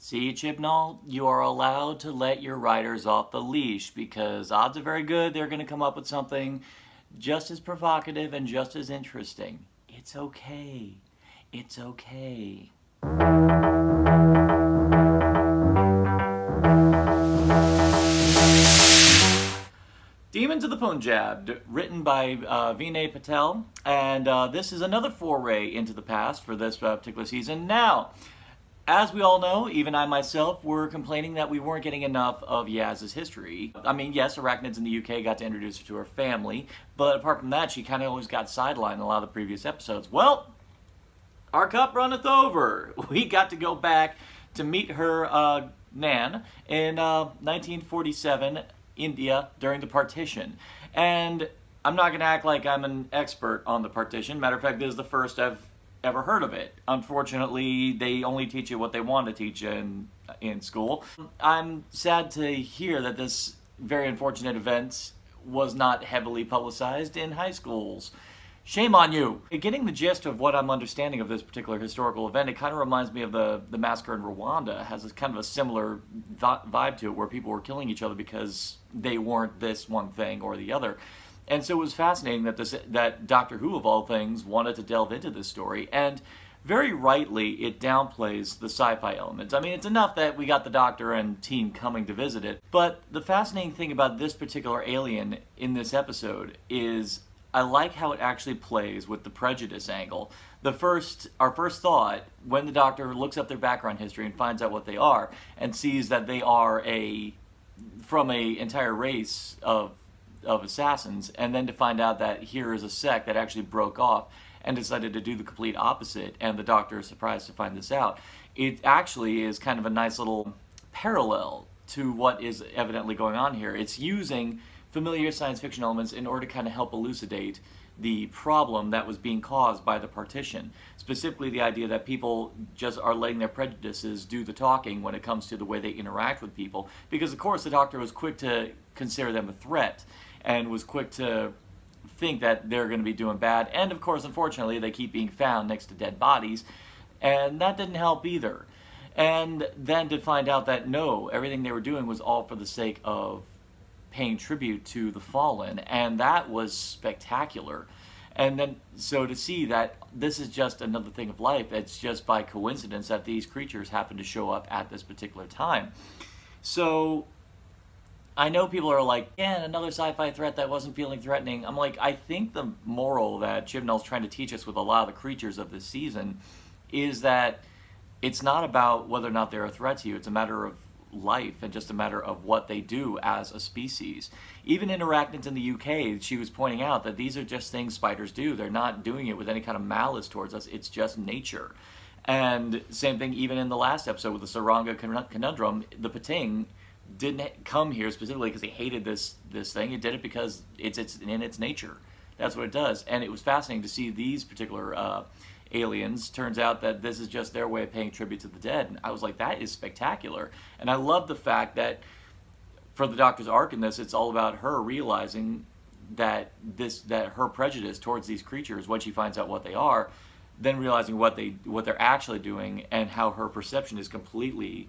See, Chibnall, you are allowed to let your writers off the leash because odds are very good they're going to come up with something just as provocative and just as interesting. It's okay. It's okay. Demons of the Punjab, written by Vinay Patel, and this is another foray into the past for this particular season. Now, as we all know, even I myself were complaining that we weren't getting enough of Yaz's history. I mean, yes, Arachnids in the UK got to introduce her to her family, but apart from that, she kind of always got sidelined in a lot of the previous episodes. Well, our cup runneth over. We got to go back to meet her Nan in 1947, India, during the partition. And I'm not going to act like I'm an expert on the partition. Matter of fact, this is the first I've ever heard of it. Unfortunately, they only teach you what they want to teach you in school. I'm sad to hear that this very unfortunate event was not heavily publicized in high schools. Shame on you! Getting the gist of what I'm understanding of this particular historical event, it kind of reminds me of the massacre in Rwanda. It has a kind of a similar vibe to it, where people were killing each other because they weren't this one thing or the other. And so it was fascinating that Doctor Who, of all things, wanted to delve into this story, and very rightly it downplays the sci-fi elements. I mean, it's enough that we got the Doctor and team coming to visit it, but the fascinating thing about this particular alien in this episode is I like how it actually plays with the prejudice angle. Our first thought, when the Doctor looks up their background history and finds out what they are, and sees that they are from an entire race of assassins, and then to find out that here is a sect that actually broke off and decided to do the complete opposite, and the Doctor is surprised to find this out. It actually is kind of a nice little parallel to what is evidently going on here. It's using familiar science fiction elements in order to kind of help elucidate the problem that was being caused by the partition. Specifically, the idea that people just are letting their prejudices do the talking when it comes to the way they interact with people. Because, of course, the Doctor was quick to consider them a threat and was quick to think that they're going to be doing bad. And, of course, unfortunately, they keep being found next to dead bodies. And that didn't help either. And then to find out that, no, everything they were doing was all for the sake of paying tribute to the fallen, and that was spectacular. And then, so to see that this is just another thing of life, it's just by coincidence that these creatures happen to show up at this particular time. So, I know people are like, yeah, another sci-fi threat that wasn't feeling threatening. I'm like, I think the moral that Chibnall's trying to teach us with a lot of the creatures of this season is that it's not about whether or not they're a threat to you, it's a matter of life and just a matter of what they do as a species. Even in Arachnids in the UK, she was pointing out that these are just things spiders do. They're not doing it with any kind of malice towards us. It's just nature. And same thing even in the last episode with the Saranga conundrum. The Pating didn't come here specifically because he hated this thing. It did it because it's in its nature. That's what it does. And it was fascinating to see these particular aliens. Turns out that this is just their way of paying tribute to the dead. And I was like, that is spectacular. And I love the fact that for the Doctor's arc in this, it's all about her realizing that her prejudice towards these creatures, when she finds out what they are, then realizing what they're actually doing, and how her perception is completely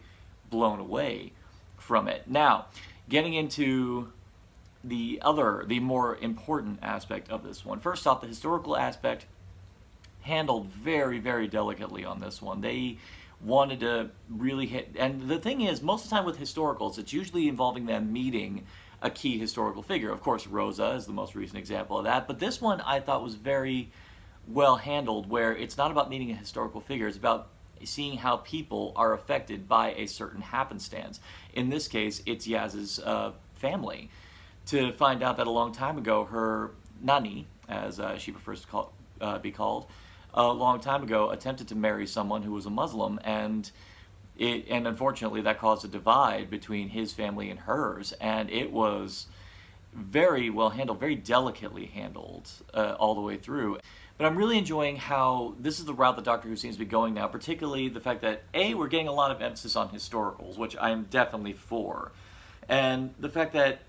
blown away from it. Now, getting into the more important aspect of this one. First off, the historical aspect handled very, very delicately on this one. They wanted to really hit, and the thing is, most of the time with historicals, it's usually involving them meeting a key historical figure. Of course, Rosa is the most recent example of that, but this one I thought was very well handled, where it's not about meeting a historical figure, it's about seeing how people are affected by a certain happenstance. In this case, it's Yaz's family. To find out that a long time ago, her Nani, as she prefers to be called, a long time ago attempted to marry someone who was a Muslim, and unfortunately that caused a divide between his family and hers, and it was very well handled, very delicately handled all the way through. But I'm really enjoying how this is the route that Doctor Who seems to be going now, particularly the fact that we're getting a lot of emphasis on historicals, which I'm definitely for, and the fact that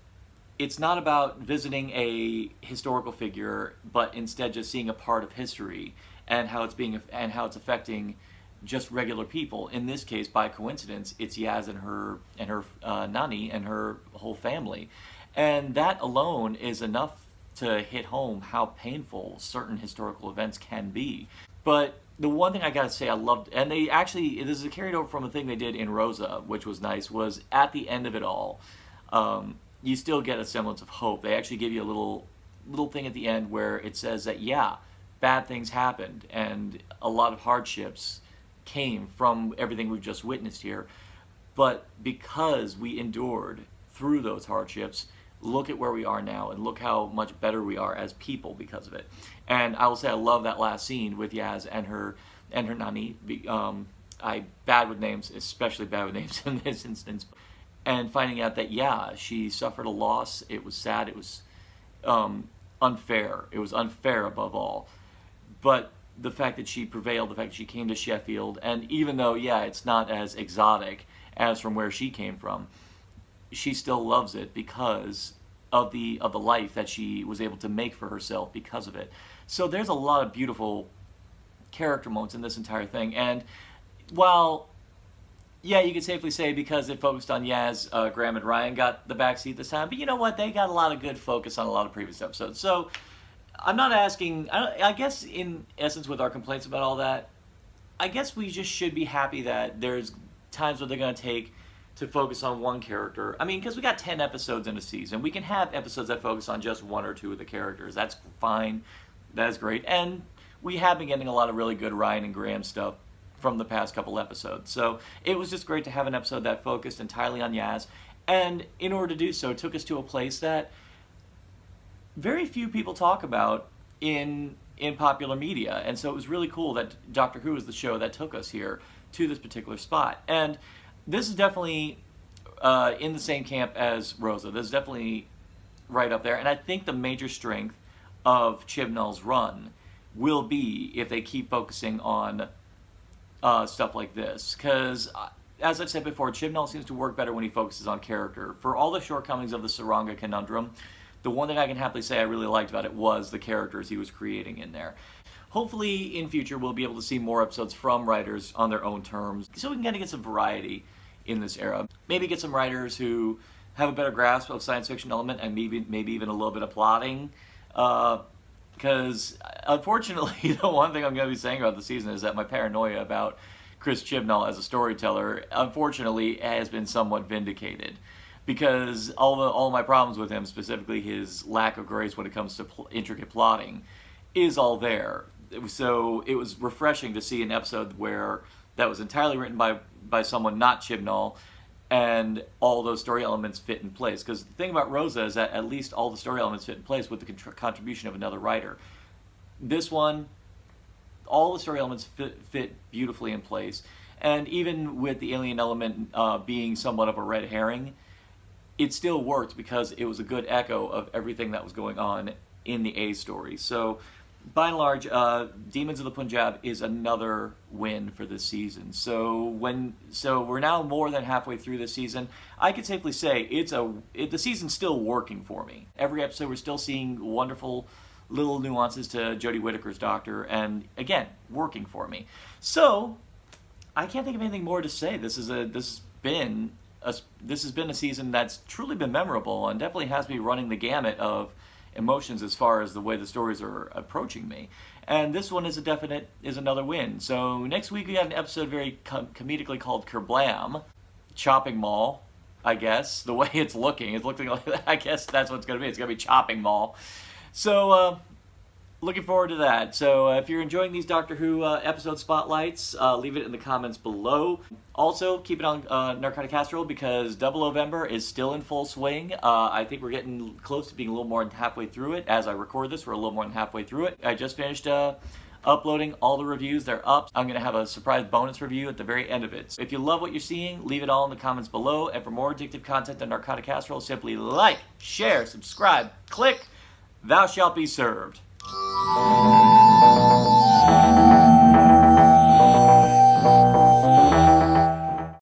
it's not about visiting a historical figure, but instead just seeing a part of history and how it's affecting just regular people. In this case, by coincidence, it's Yaz and her Nani and her whole family, and that alone is enough to hit home how painful certain historical events can be. But the one thing I gotta say I loved, and they actually, this is a carried over from a thing they did in Rosa, which was nice, was at the end of it all, you still get a semblance of hope. They actually give you a little thing at the end where it says that, yeah, bad things happened and a lot of hardships came from everything we've just witnessed here. But because we endured through those hardships, look at where we are now and look how much better we are as people because of it. And I will say I love that last scene with Yaz and her Nani. I bad with names, especially bad with names in this instance. And finding out that, yeah, she suffered a loss. It was sad. It was unfair. It was unfair above all. But the fact that she prevailed, the fact that she came to Sheffield, and even though, yeah, it's not as exotic as from where she came from, she still loves it because of the life that she was able to make for herself because of it. So there's a lot of beautiful character moments in this entire thing. And while, yeah, you could safely say because it focused on Yaz, Graham and Ryan got the backseat this time. But you know what? They got a lot of good focus on a lot of previous episodes. So I'm not asking, I guess in essence with our complaints about all that, I guess we just should be happy that there's times where they're going to take to focus on one character. I mean, because we got 10 episodes in a season. We can have episodes that focus on just one or two of the characters. That's fine. That is great. And we have been getting a lot of really good Ryan and Graham stuff from the past couple episodes. So it was just great to have an episode that focused entirely on Yaz. And in order to do so, it took us to a place that very few people talk about in popular media. And so it was really cool that Doctor Who was the show that took us here to this particular spot. And this is definitely in the same camp as Rosa. This is definitely right up there. And I think the major strength of Chibnall's run will be if they keep focusing on stuff like this. Because, as I've said before, Chibnall seems to work better when he focuses on character. For all the shortcomings of the Saranga conundrum, the one thing I can happily say I really liked about it was the characters he was creating in there. Hopefully, in future, we'll be able to see more episodes from writers on their own terms, so we can kind of get some variety in this era. Maybe get some writers who have a better grasp of science fiction element and maybe even a little bit of plotting. Because, unfortunately, the one thing I'm going to be saying about the season is that my paranoia about Chris Chibnall as a storyteller, unfortunately, has been somewhat vindicated. Because all my problems with him, specifically his lack of grace when it comes to intricate plotting, is all there. So it was refreshing to see an episode where that was entirely written by someone not Chibnall, and all those story elements fit in place. Because the thing about Rosa is that at least all the story elements fit in place with the contribution of another writer. This one, all the story elements fit beautifully in place. And even with the alien element being somewhat of a red herring, it still worked because it was a good echo of everything that was going on in the A story. So, by and large, Demons of the Punjab is another win for this season. So we're now more than halfway through this season. I could safely say the season's still working for me. Every episode we're still seeing wonderful little nuances to Jodie Whittaker's Doctor, and again, working for me. So I can't think of anything more to say. This has been a season that's truly been memorable and definitely has me running the gamut of emotions as far as the way the stories are approaching me. And this one is another win. So next week we have an episode very comedically called Kerblam, Chopping Mall, I guess. The way it's looking like that. I guess that's what it's going to be. It's going to be Chopping Mall. So looking forward to that. So if you're enjoying these Doctor Who episode spotlights, leave it in the comments below. Also, keep it on Narcotic Casserole because Double November is still in full swing. I think we're getting close to being a little more than halfway through it. As I record this, we're a little more than halfway through it. I just finished uploading all the reviews. They're up. I'm going to have a surprise bonus review at the very end of it. So if you love what you're seeing, leave it all in the comments below. And for more addictive content on Narcotic Casserole, simply like, share, subscribe, click. Thou shalt be served.